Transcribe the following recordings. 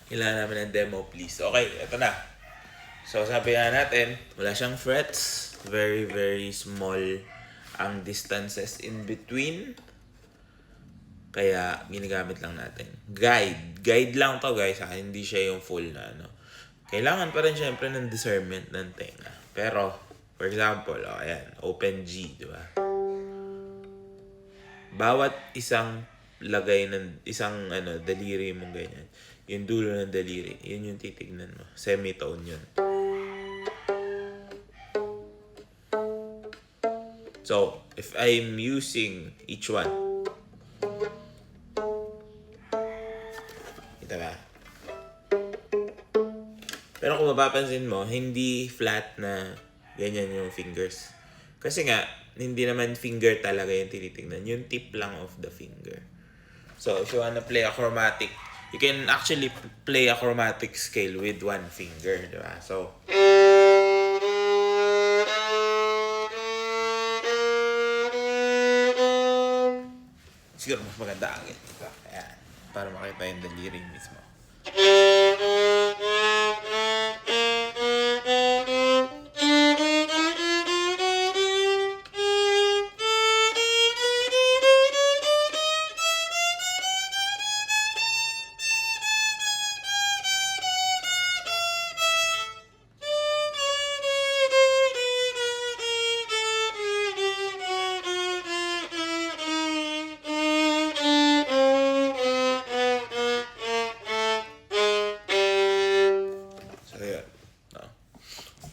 Kailangan namin ng demo, please. Okay, eto na. So, sabi nga natin, wala siyang frets. Very, very small ang distances in between. Kaya, ginagamit lang natin. Guide. Guide lang to, guys. Hindi siya yung full na, ano. Kailangan pa rin syempre ng discernment ng tenga. Pero, for example, ayan, open G, di ba? Bawat isang lagay ng isang daliri mong ganyan, yung dulo ng daliri, yun yung titignan mo. Semitone yun. So, if I'm using each one, kita ba? Pero kung mapapansin mo, hindi flat na ganyan yung fingers. Kasi nga, hindi naman finger talaga yung tinitingnan. Yung tip lang of the finger. So, if you wanna play a chromatic, you can actually play a chromatic scale with one finger, di ba? So, siguro mas maganda ang ganito. Ayan. Para makita yung daliri mismo.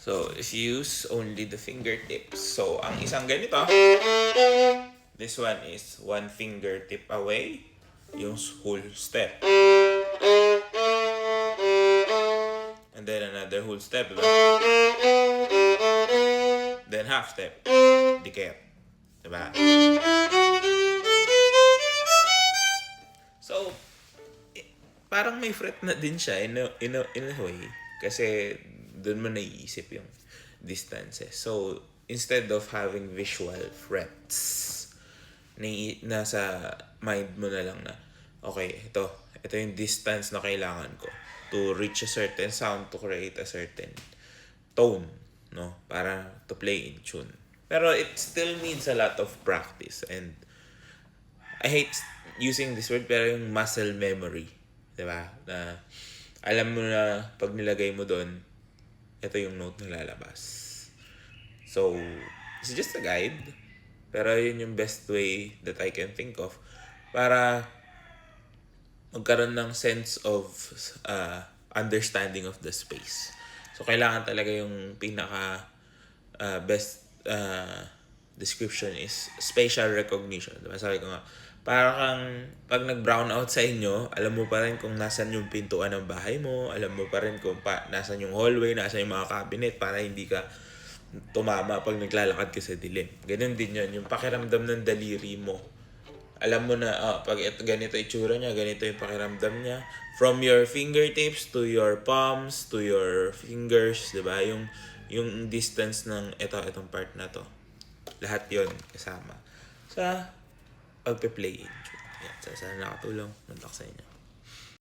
So, if you use only the fingertips. So, ang isang ganito, this one is one fingertip away, yung whole step. And then another whole step, diba? Then half step, dikit, diba? So, parang may fret na din siya in a way. Kasi doon mo naiisip yung distances. So, instead of having visual frets, nasa mind mo na lang na, okay, ito yung distance na kailangan ko to reach a certain sound, to create a certain tone, no? Para to play in tune. Pero it still needs a lot of practice, and I hate using this word, pero yung muscle memory, diba? Na alam mo na pag nilagay mo doon, ito yung note na lalabas. So, it's just a guide. Pero yun yung best way that I can think of para magkaroon ng sense of understanding of the space. So, kailangan talaga yung pinaka best description is spatial recognition. Diba? Sabi ko nga, para kang pag nag-brown out sa inyo, alam mo pa rin kung nasan yung pintuan ng bahay mo, alam mo pa rin kung nasan yung hallway, nasan yung mga cabinet, para hindi ka tumama pag naglalakad ka sa dilim. Ganun din yun, yung pakiramdam ng daliri mo. Alam mo na, pag ganito itsura niya, ganito yung pakiramdam niya. From your fingertips to your palms to your fingers, diba? Yung distance ng itong part na to. Lahat yon kasama sa pagpe-play. Yan, sana nakatulong. Mantak sa inyo.